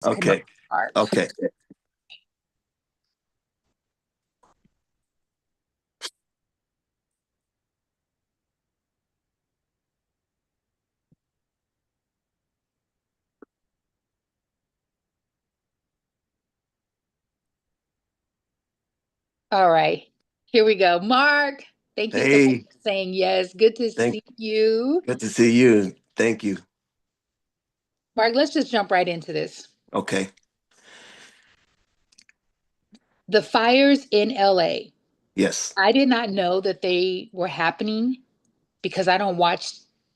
I know Okay. art. Okay. All right. Here we go. Mark, thank you so much Hey, for saying yes. Good to thank see you. good to see you. Thank you. Mark, let's just jump right into this. Okay. The fires in LA. Yes. I did not know that they were happening because I don't watch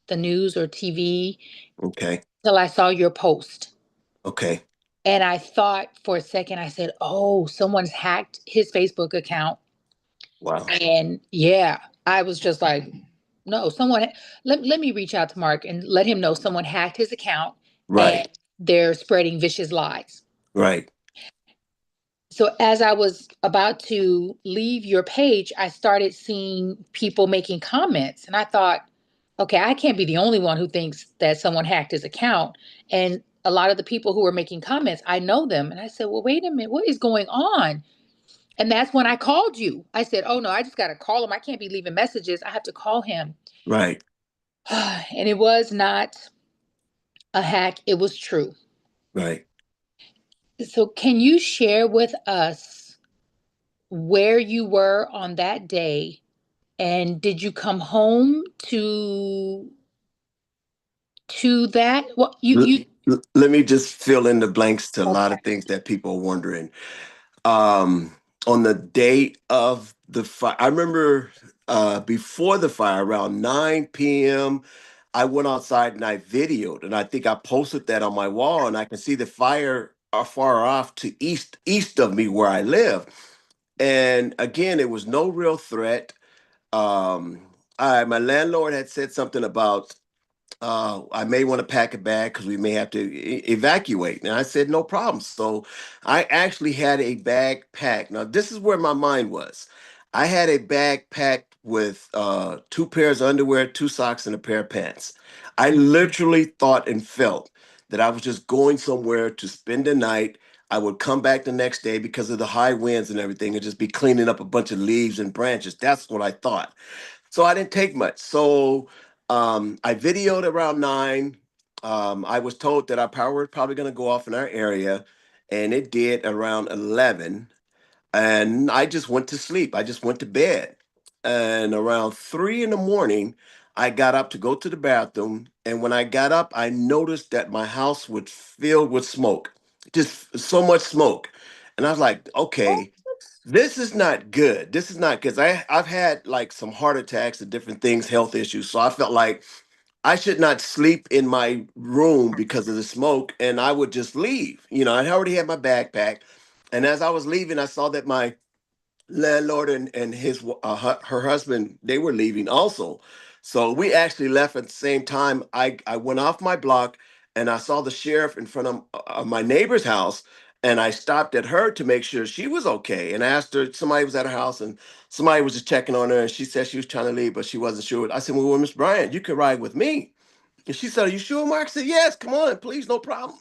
the news or TV Okay. till I saw your post. Okay. And I thought for a second, I said, oh, someone's hacked his Facebook account. Wow. And yeah, I was just like, no, let me reach out to Mark and let him know someone hacked his account and Right. they're spreading vicious lies. Right. So as I was about to leave your page, I started seeing people making comments and I thought, okay, I can't be the only one who thinks that someone hacked his account. And a lot of the people who were making comments, I know them. And I said, well, wait a minute, what is going on? And that's when I called you. I said, oh no, I just got to call him. I can't be leaving messages. I have to call him. Right. And it was not a hack, it was true. Right. So, can you share with us where you were on that day? And did you come home to that? Well, L- you Let me just fill in the blanks to a lot okay. of things that people are wondering. Um, on the day of the fire, I remember before the fire, around 9 p.m., I went outside and I videoed, and I think I posted that on my wall, and I can see the fire far off to east of me where I live. And again, it was no real threat. My landlord had said something about I may want to pack a bag because we may have to evacuate. And I said, no problem. So I actually had a bag packed. Now, this is where my mind was. I had a bag packed with two pairs of underwear, two socks, and a pair of pants. I literally thought and felt that I was just going somewhere to spend the night. I would come back the next day because of the high winds and everything and just be cleaning up a bunch of leaves and branches. That's what I thought. So I didn't take much. So I videoed around 9. I was told that our power was probably going to go off in our area, and it did around 11. And I just went to sleep. I just went to bed. And around 3 in the morning, I got up to go to the bathroom. And when I got up, I noticed that my house was filled with smoke, just so much smoke. And I was like, What? okay, this is not good. This is not because I've had like some heart attacks and different things, health issues. So I felt like I should not sleep in my room because of the smoke, and I would just leave. I already had my backpack, and as I was leaving, I saw that my landlord and her husband, they were leaving also. So we actually left at the same time. I went off my block and I saw the sheriff in front of my neighbor's house, and I stopped at her to make sure she was okay and asked her. Somebody was at her house and somebody was just checking on her, and she said she was trying to leave but she wasn't sure. I said, well, Miss Bryant, you can ride with me. And she said, are you sure, Mark? I said, yes, come on, please, no problem.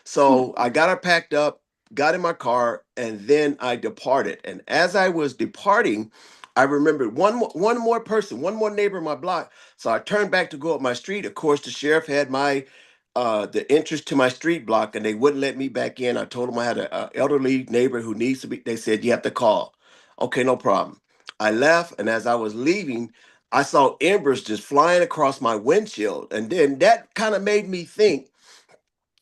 So I got her packed up, got in my car, and then I departed. And as I was departing, I remembered one more person, one more neighbor in my block. So I turned back to go up my street. Of course, the sheriff had my the entrance to my street block, and they wouldn't let me back in. I told them I had a elderly neighbor who needs to be. They said you have to call. Okay, no problem. I left, and as I was leaving, I saw embers just flying across my windshield, and then that kind of made me think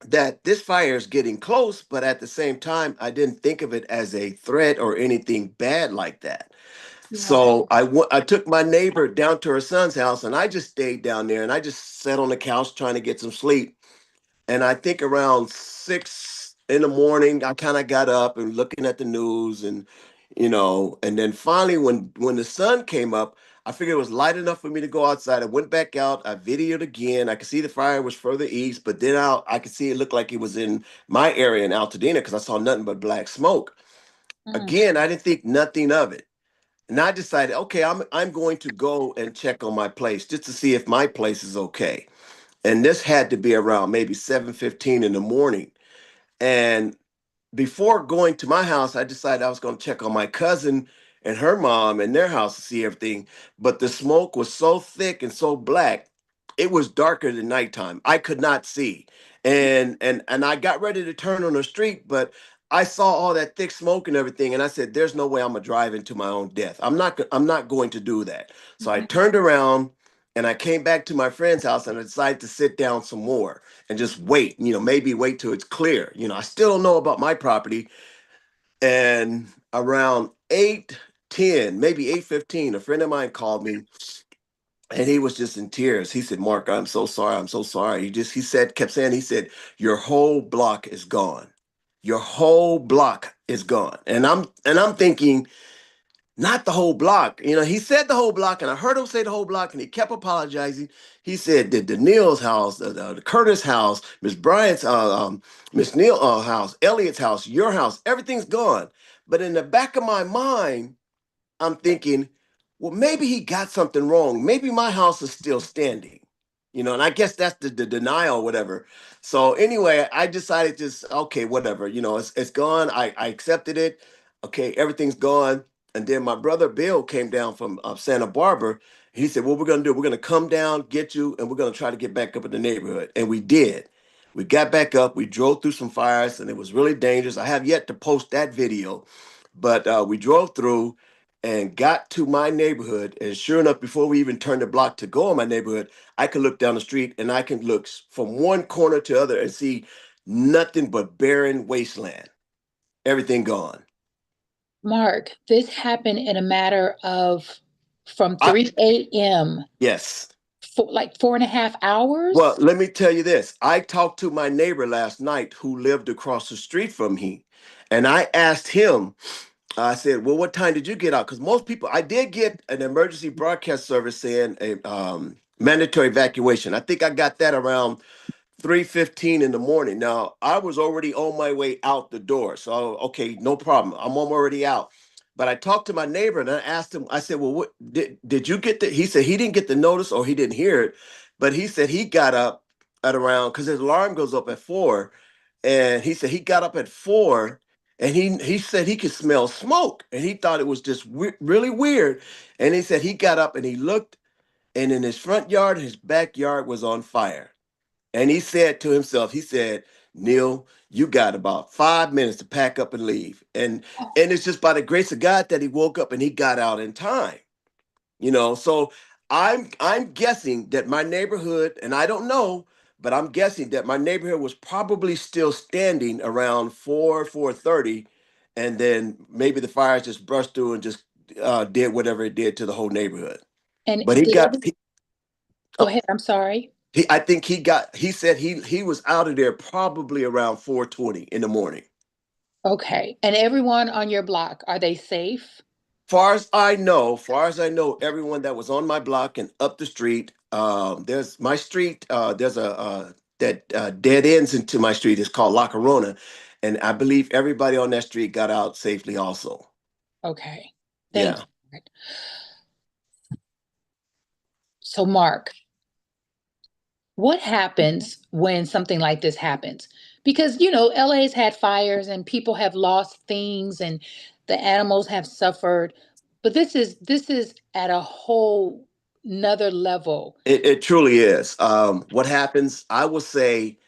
that this fire is getting close, but at the same time, I didn't think of it as a threat or anything bad like that. Yeah. So I took my neighbor down to her son's house, and I just stayed down there, and I just sat on the couch trying to get some sleep. And I think around 6 in the morning, I kind of got up and looking at the news, and then finally, when the sun came up, I figured it was light enough for me to go outside. I went back out. I videoed again. I could see the fire was further east, but then I could see it looked like it was in my area in Altadena because I saw nothing but black smoke. Mm. Again, I didn't think nothing of it. And I decided, okay, I'm going to go and check on my place just to see if my place is okay. And this had to be around maybe 7:15 in the morning. And before going to my house, I decided I was going to check on my cousin and her mom and their house to see everything. But the smoke was so thick and so black, it was darker than nighttime. I could not see. And I got ready to turn on the street, but I saw all that thick smoke and everything, and I said, "There's no way I'm gonna drive into my own death. I'm not going to do that." So I Mhm. turned around and I came back to my friend's house and I decided to sit down some more and just wait, maybe wait till it's clear. I still don't know about my property. And around 8:10, maybe 8:15, a friend of mine called me and he was just in tears. He said, "Mark, I'm so sorry. I'm so sorry." Kept saying, he said, "Your whole block is gone. Your whole block is gone." And I'm thinking, not the whole block. He said the whole block, and I heard him say the whole block, and he kept apologizing. He said the Neil's house, the Curtis house, Miss Bryant's, Miss Neil house, Elliot's house, your house, everything's gone. But in the back of my mind, I'm thinking, well, maybe he got something wrong. Maybe my house is still standing, and I guess that's the denial or whatever. So anyway, I decided just, okay, whatever, it's gone. I accepted it. Okay, everything's gone. And then my brother Bill came down from Santa Barbara. He said, "What we're going to do, we're going to come down, get you, and we're going to try to get back up in the neighborhood." And we did. We got back up. We drove through some fires, and it was really dangerous. I have yet to post that video, but we drove through and got to my neighborhood. And sure enough, before we even turned the block to go in my neighborhood, I could look down the street and I can look from one corner to other and see nothing but barren wasteland. Everything gone. Mark, this happened in a matter of from I 3 a.m. Yes. for like 4.5 hours. Well, let me tell you this. I talked to my neighbor last night who lived across the street from me, and I asked him, I said, "Well, what time did you get out?" Because most people, I did get an emergency broadcast service saying a mandatory evacuation. I think I got that around 3:15 in the morning. Now, I was already on my way out the door. So, okay, no problem. I'm already out. But I talked to my neighbor and I asked him, I said, "Well, what did you get the?" He said he didn't get the notice or he didn't hear it, but he said he got up at around, because his alarm goes up at 4. And he said he got up at 4 and he said he could smell smoke and he thought it was just really weird. And he said he got up and he looked, and in his front yard, his backyard was on fire. And he said to himself, he said, "Neil, you got about 5 minutes to pack up and leave." And it's just by the grace of God that he woke up and he got out in time. So I'm guessing that my neighborhood, and I don't know, but I'm guessing that my neighborhood was probably still standing around 4:30, and then maybe the fires just brushed through and just did whatever it did to the whole neighborhood. And But he did got every, go ahead, I'm sorry. I think he said he was out of there probably around 4:20 in the morning. Okay. And everyone on your block, are they safe? Far as I know, everyone that was on my block and up the street, there's my street, there's a that dead ends into my street is called La Corona, and I believe everybody on that street got out safely also. Okay. Thank Yeah. you. So, Mark, what happens when something like this happens? Because, LA's had fires and people have lost things and the animals have suffered, but this is at a whole nother level. It truly is. What happens, I will say,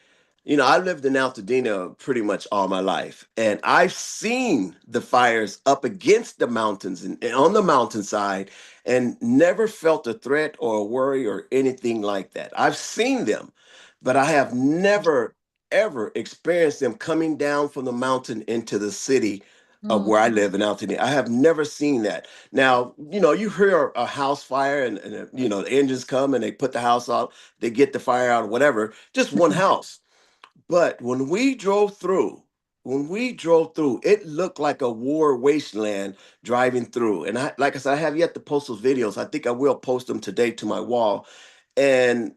I lived in Altadena pretty much all my life, and I've seen the fires up against the mountains and on the mountainside, and never felt a threat or a worry or anything like that. I've seen them, but I have never, ever experienced them coming down from the mountain into the city of Mm, where I live in Altadena. I have never seen that. Now, you hear a house fire and the engines come and they put the house out, they get the fire out or whatever, just one mhm. house. But when we drove through, it looked like a war wasteland driving through. And like I said, I have yet to post those videos. I think I will post them today to my wall. And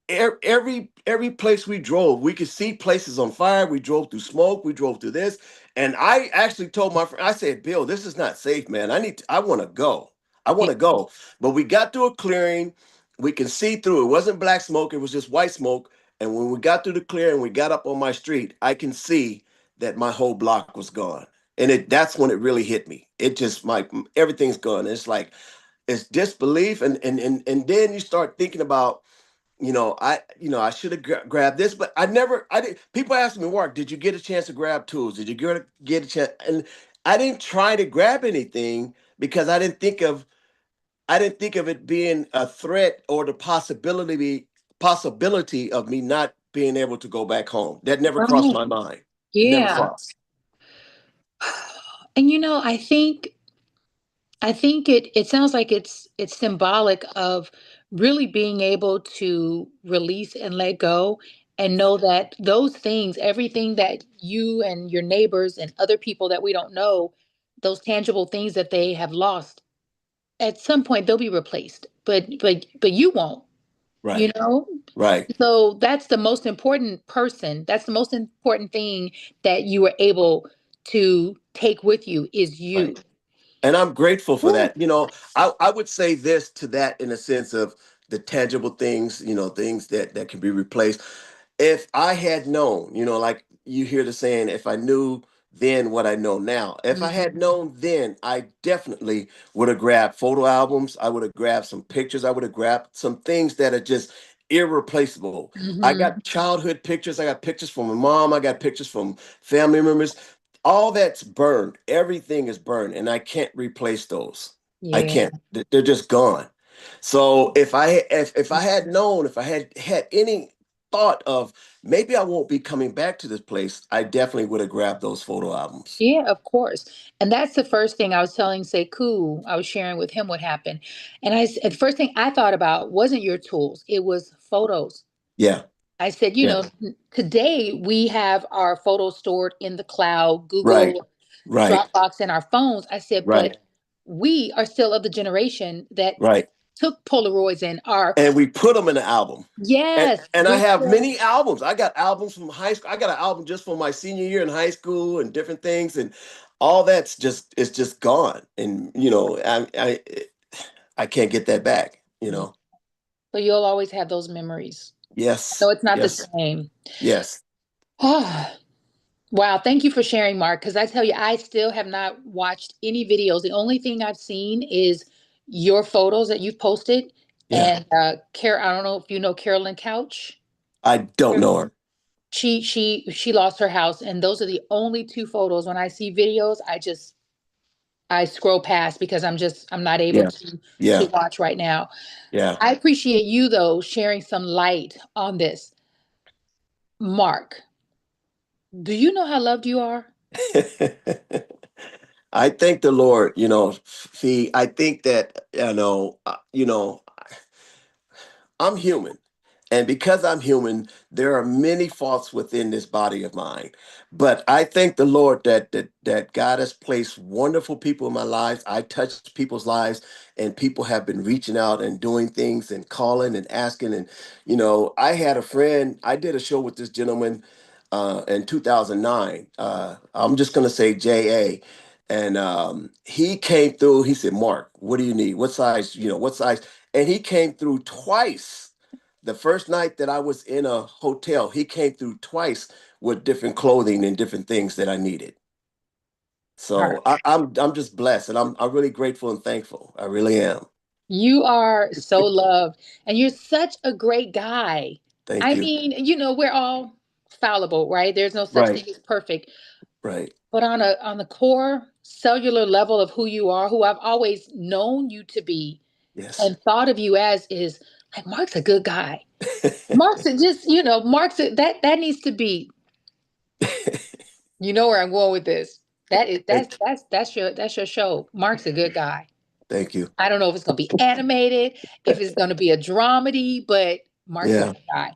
every place we drove, we could see places on fire. We drove through smoke. We drove through this. And I actually told my friend, I said, "Bill, this is not safe, man. I want to go. I want Yeah. to go." But we got to a clearing. We can see through. It wasn't black smoke. It was just white smoke. And when we got through the clear and we got up on my street, I can see that my whole block was gone. And that's when it really hit me. It just like everything's gone. It's like it's disbelief, and then you start thinking about, I should have grabbed this, but I didn't. People ask me, Mark, did you get a chance to grab tools? Did you get a chance? And I didn't try to grab anything because I didn't think of it being a threat or the possibility of me not being able to go back home. That never crossed Right. my mind. It never Yeah. crossed. And I think it sounds like it's symbolic of really being able to release and let go and know that those things, everything that you and your neighbors and other people that we don't know, those tangible things that they have lost, at some point they'll be replaced. But you won't, you Right. know? Right. So that's the most important person. That's the most important thing that you were able to take with you is you. Right. And I'm grateful for Woo. that. I would say this to that in a sense of the tangible things, things that can be replaced. If I had known, like you hear the saying, if I knew then what I know now, if I had Mhm. known then, I definitely would have grabbed photo albums. I would have grabbed some pictures. I would have grabbed some things that are just irreplaceable. I Mhm. got childhood pictures. I got pictures from my mom. I got pictures from family members. All that's burned. Everything is burned, and I can't replace those. I Yeah. can't. They're just gone. So if I had known, if I had any thought of maybe I won't be coming back to this place, I definitely would have grabbed those photo albums. Yeah, of course. And that's the first thing I was telling Sekou. I was sharing with him what happened. And the first thing I thought about wasn't your tools, it was photos. Yeah, I said, yeah, today we have our photos stored in the cloud, right, Google, right, Dropbox, and our phones. I said, right, but we are still of the generation that right. took Polaroids and our, And we put them in the album. And yes, and I we have still, many albums. I got albums from high school. I got an album just from my senior year in high school and different things, and all that's just it's just gone. And I can't get that back. so you'll always have those memories. Yes, So it's not the yes, same. yes. Wow, thank you for sharing, Mark. Because I tell you, I still have not watched any videos. The only thing I've seen is your photos that you've posted. Yeah. And I don't know if you know Carolyn Couch. I don't Sure. know her. She lost her house, and those are the only two photos. When I see videos, I scroll past because I'm not able Yeah. to Yeah. watch right now. Yeah. I appreciate you though sharing some light on this. Mark, do you know how loved you are? I thank the Lord, Fee. I think that, I'm human. And because I'm human, there are many faults within this body of mine. But I thank the Lord that God has placed wonderful people in my lives. I touch people's lives, and people have been reaching out and doing things and calling and asking. And I had a friend. I did a show with this gentleman in 2009. I'm just going to say J.A. And he came through. He said, "Mark, what do you need? What size? What size?" And he came through twice. The first night that I was in a hotel, he came through twice with different clothing and different things that I needed. So I'm just blessed, and I'm really grateful and thankful. I really am. You are so loved, and you're such a great guy. Thank I you. mean, we're all fallible, right? There's no such Right, thing as perfect. right. But on the core cellular level of who you are, who I've always known you to be Yes. and thought of you as is like Mark's a good guy. Mark's just, that needs to be, where I'm going with this. That is Thank, that's your show. Mark's a good guy. thank you. I don't know if it's gonna be animated, if it's gonna be a dramedy, but Mark's a Yeah, good guy.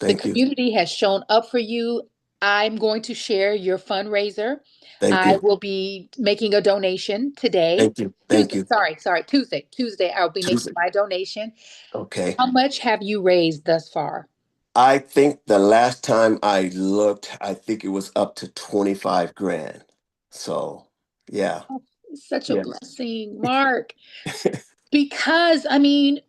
The thank you. community has shown up for you. I'm going to share your fundraiser. Thank I you. will be making a donation today. Thank you. Thank Tuesday, you. sorry, Tuesday. Tuesday, I'll be making Tuesday. my donation. Okay. How much have you raised thus far? I think the last time I looked, I think it was up to 25 grand. So, yeah. Oh, it's such a Yeah. blessing, Mark. Because I mean,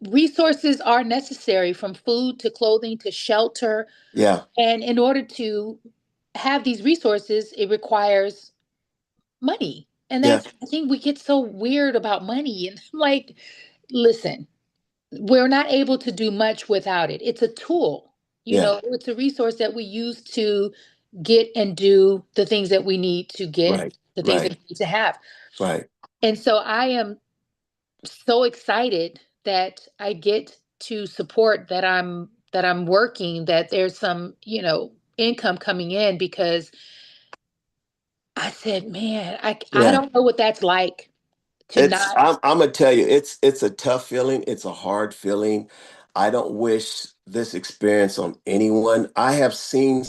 resources are necessary, from food to clothing to shelter. Yeah. And in order to have these resources, it requires money. And Yeah. that's, I think we get so weird about money. And I'm like, listen, we're not able to do much without it. It's a tool, Yeah. it's a resource that we use to get and do the things that we need to get, Right. the things that Right. we need to have. Right. And so I am so excited that I get to support that I'm working, that there's some, income coming in, because I said, man, I Yeah. don't know what that's like to It's not. I'm gonna tell you, it's a tough feeling. It's a hard feeling. I don't wish this experience on anyone. I have seen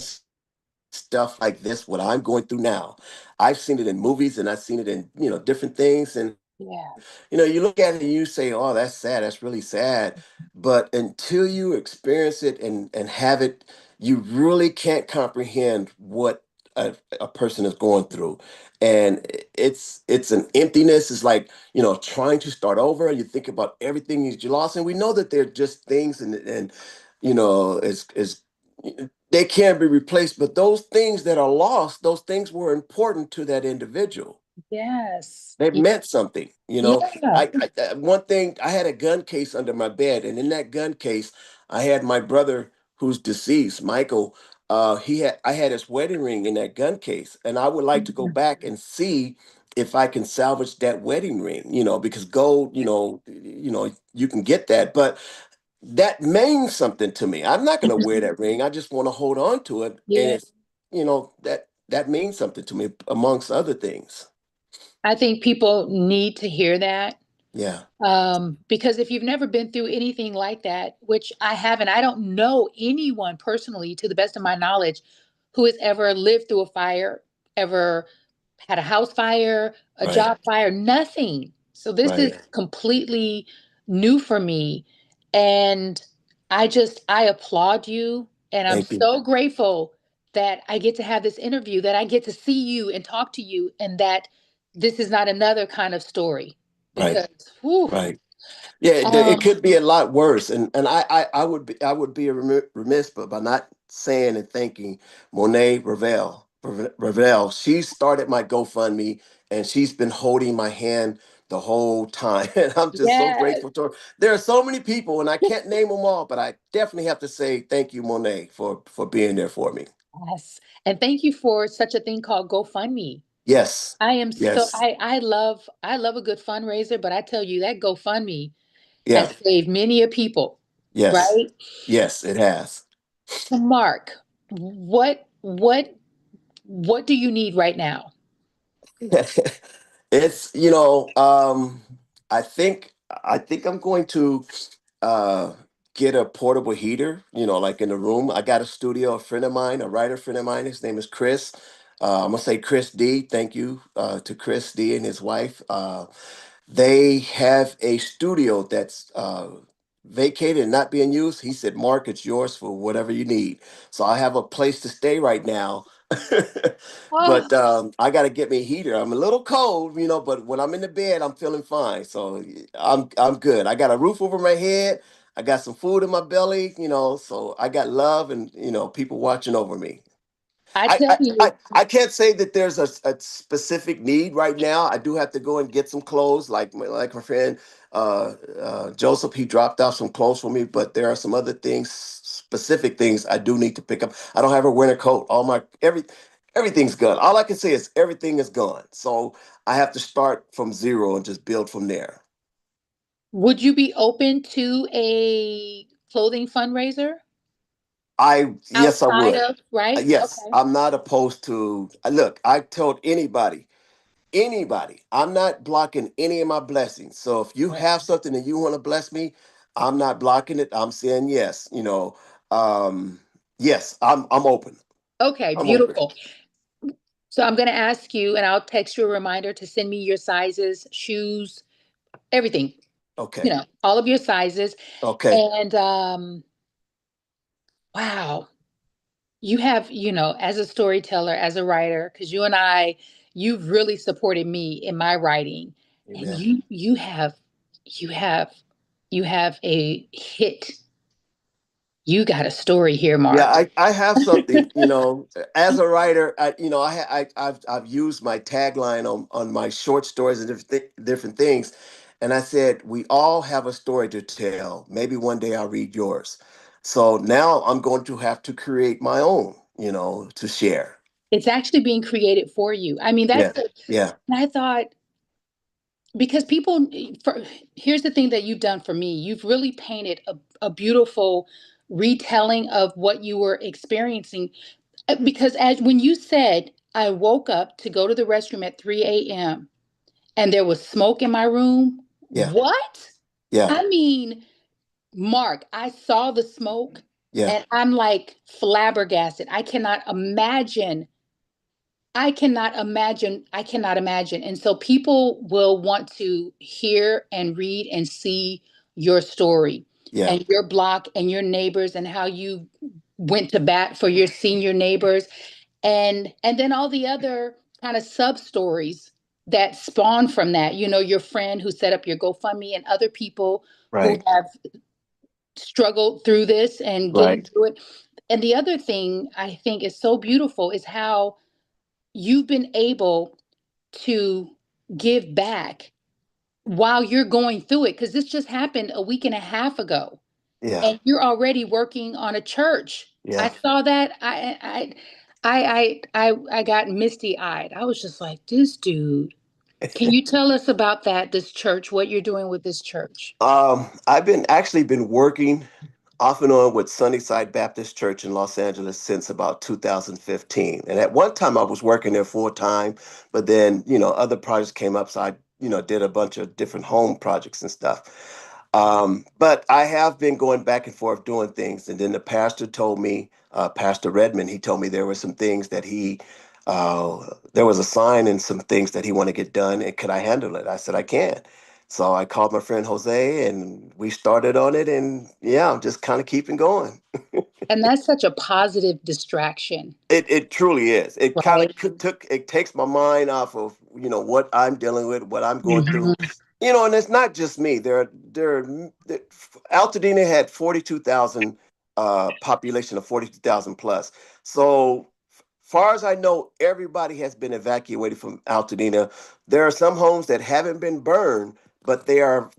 stuff like this, what I'm going through now. I've seen it in movies and I've seen it in, different things. And Yeah. you look at it and you say, "Oh, that's sad. That's really sad." But until you experience it and have it, you really can't comprehend what a person is going through. And it's an emptiness. It's like, trying to start over. You think about everything that you lost, and we know that they're just things, and is they can't be replaced. But those things that are lost, those things were important to that individual. Yes. They meant something, Yeah. One thing, I had a gun case under my bed, and in that gun case, I had my brother who's deceased, Michael. I had his wedding ring in that gun case, and I would like to go back and see if I can salvage that wedding ring, because gold, you can get that, but that means something to me. I'm not going to wear that ring. I just want to hold on to it, and Yeah. that means something to me, amongst other things. I think people need to hear that. Yeah. Because if you've never been through anything like that, which I haven't, I don't know anyone personally, to the best of my knowledge, who has ever lived through a fire, ever had a house fire, a Right. job fire, nothing. So this is Right. completely new for me. And I applaud you. And I'm Thank you. so grateful that I get to have this interview, that I get to see you and talk to you, and that this is not another kind of story. Right. Because, whew, Right. Yeah, it um, could be a lot worse, and I would be remiss, but by not saying and thanking Monet Ravel. She started my GoFundMe, and she's been holding my hand the whole time, and I'm just so yes, grateful to her. There are so many people, and I can't name them all, but I definitely have to say thank you, Monet, for being there for me. yes. And thank you for such a thing called GoFundMe. Yes, I am so yes, I love a good fundraiser, but I tell you that GoFundMe yeah, has saved many a people, yes, right? yes, it has. So Mark, what do you need right now? It's, I think I'm going to uh get a portable heater, like in the room. I got a studio, a friend of mine, a writer friend of mine, his name is Chris. I'm gonna say Chris D. Thank you to Chris D and his wife. They have a studio that's vacated and not being used. He said, "Mark, it's yours for whatever you need." So I have a place to stay right now. Oh, But I got to get me a heater. I'm a little cold, but when I'm in the bed, I'm feeling fine. So I'm good. I got a roof over my head. I got some food in my belly, so I got love and, people watching over me. I I, tell I, I, you, I can't say that there's a specific need right now. I do have to go and get some clothes, like my friend Joseph. He dropped off some clothes for me, but there are some other things, specific things I do need to pick up. I don't have a winter coat. Everything's gone. All I can say is everything is gone. So I have to start from zero and just build from there. would you be open to a clothing fundraiser Yes, I outside would. of, right? Yes, Okay. I'm not opposed to. Look, I told anybody. I'm not blocking any of my blessings. So if you Right. have something and you want to bless me, I'm not blocking it. I'm saying yes. Um, yes, I'm open. Okay, I'm open. beautiful. So I'm going to ask you, and I'll text you a reminder to send me your sizes, shoes, everything, Okay. all of your sizes. Okay. And wow, you have, as a storyteller, as a writer, because you've really supported me in my writing, and Amen. you have you have a hit. You got a story here, Yeah, Mark. I have something, as a writer, I've used my tagline on my short stories and different things. And I said, we all have a story to tell. Maybe one day I'll read yours. So now I'm going to have to create my own, to share. It's actually being created for you. I mean, Yeah. that's the, Yeah. I thought, because people, here's the thing that you've done for me. You've really painted a beautiful retelling of what you were experiencing. Because as when you said, I woke up to go to the restroom at 3 a.m. and there was smoke in my room. Yeah. What? Yeah. I mean, Mark, I saw the smoke Yeah. and I'm like flabbergasted. I cannot imagine. And so people will want to hear and read and see your story Yeah. and your block and your neighbors and how you went to bat for your senior neighbors, and then all the other kind of sub stories that spawn from that. Your friend who set up your GoFundMe and other people who Right. have struggled through this and getting Right. through it. And the other thing I think is so beautiful is how you've been able to give back while you're going through it, because this just happened a week and a half ago Yeah. and you're already working on a church. I Yeah. saw that. I got misty eyed. I was just like, this dude. Can you tell us about that, this church, what you're doing with this church? I've been working off and on with Sunnyside Baptist Church in Los Angeles since about 2015. And at one time I was working there full time, but then, other projects came up. So I, did a bunch of different home projects and stuff. But I have been going back and forth doing things. And then the pastor told me, Pastor Redmond, he told me there were some things that there was a sign and some things that he wanted to get done. And could I handle it? I said, I can. So I called my friend Jose and we started on it. And yeah, I'm just kind of keeping going. And that's such a positive distraction, It truly is. It kind right? of it takes my mind off of, what I'm dealing with, what I'm going through. Mhm. And it's not just me. Altadena had 42,000 population of 42,000 plus. So far as I know, everybody has been evacuated from Altadena. There are some homes that haven't been burned, but they are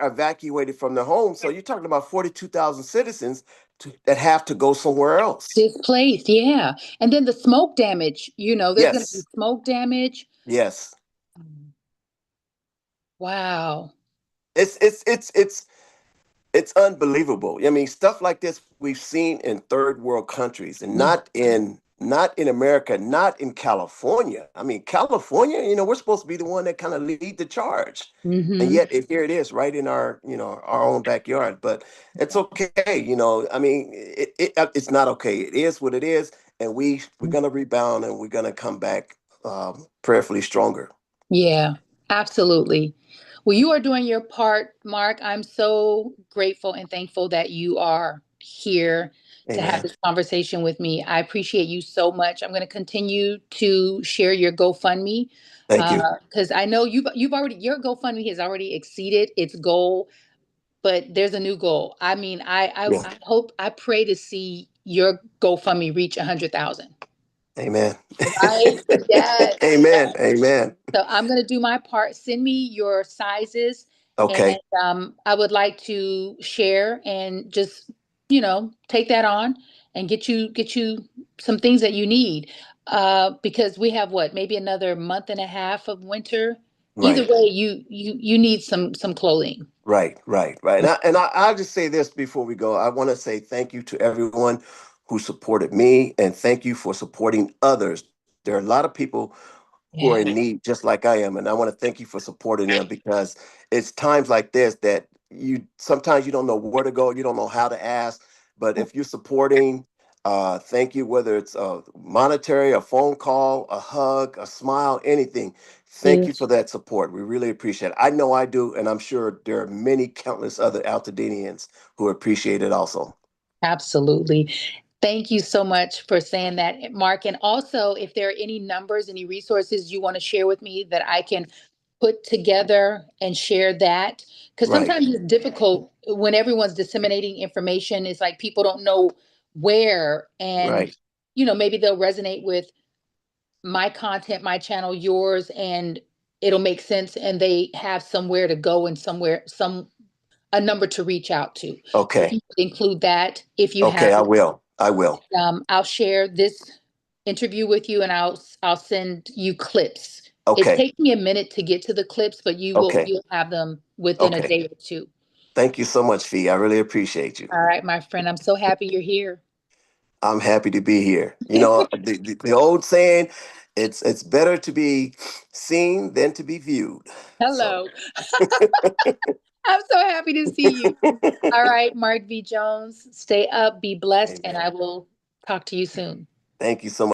evacuated from their homes. So you're talking about 42,000 citizens that have to go somewhere else. Displaced, yeah. And then the smoke damage, there's going to be Yes. smoke damage. Yes. Wow. It's it's it's it's it's unbelievable. I mean, stuff like this we've seen in third world countries and not in America, not in California. I mean, California, we're supposed to be the one that kind of lead the charge. And Mm-hmm. yet here it is right in our own backyard. But it's okay, I mean, it's not okay. It is what it is, and we're gonna rebound and we're gonna come back prayerfully stronger. Yeah, absolutely. Well, you are doing your part, Mark. I'm so grateful and thankful that you are here to have Amen. this conversation with me. I appreciate you so much. I'm going to continue to share your GoFundMe Thank you. because I know you've already your GoFundMe has already exceeded its goal, but there's a new goal. I mean, Yeah. I hope I pray to see your GoFundMe reach 100,000. Amen. Right? Yes. Amen. Amen. So I'm going to do my part. Send me your sizes, and Okay. I would like to share and just take that on and get you some things that you need. Because we have what, maybe another month and a half of winter. Either Right. way, you need some clothing. Right. Right. Right. I'll just say this before we go. I want to say thank you to everyone who supported me and thank you for supporting others. There are a lot of people who are Yeah. in need just like I am. And I want to thank you for supporting them because it's times like this that you sometimes you don't know where to go, you don't know how to ask. But if you're supporting, thank you, whether it's monetary, a phone call, a hug, a smile, anything. Thank Yeah. you for that support. We really appreciate it. I know I do, and I'm sure there are many countless other Altadenians who appreciate it also. Absolutely. Thank you so much for saying that, Mark. And also, if there are any numbers, any resources you want to share with me that I can put together and share that. Because Right. sometimes it's difficult when everyone's disseminating information. It's like people don't know where, and Right. maybe they'll resonate with my content, my channel, yours, and it'll make sense, and they have somewhere to go and a number to reach out to. So if Okay. you could include that, if you Okay. have I it, will. I will. I'll share this interview with you, and I'll send you clips. It Okay. takes me a minute to get to the clips, but Okay. you'll have them within a Okay. day or two. Thank you so much, Fee. I really appreciate you. All right, my friend. I'm so happy you're here. I'm happy to be here. You know, the old saying, it's better to be seen than to be viewed. So Hello. I'm so happy to see you. All right, Mark V. Jones, stay up, be blessed, and I amen. will talk to you soon. Thank you so much.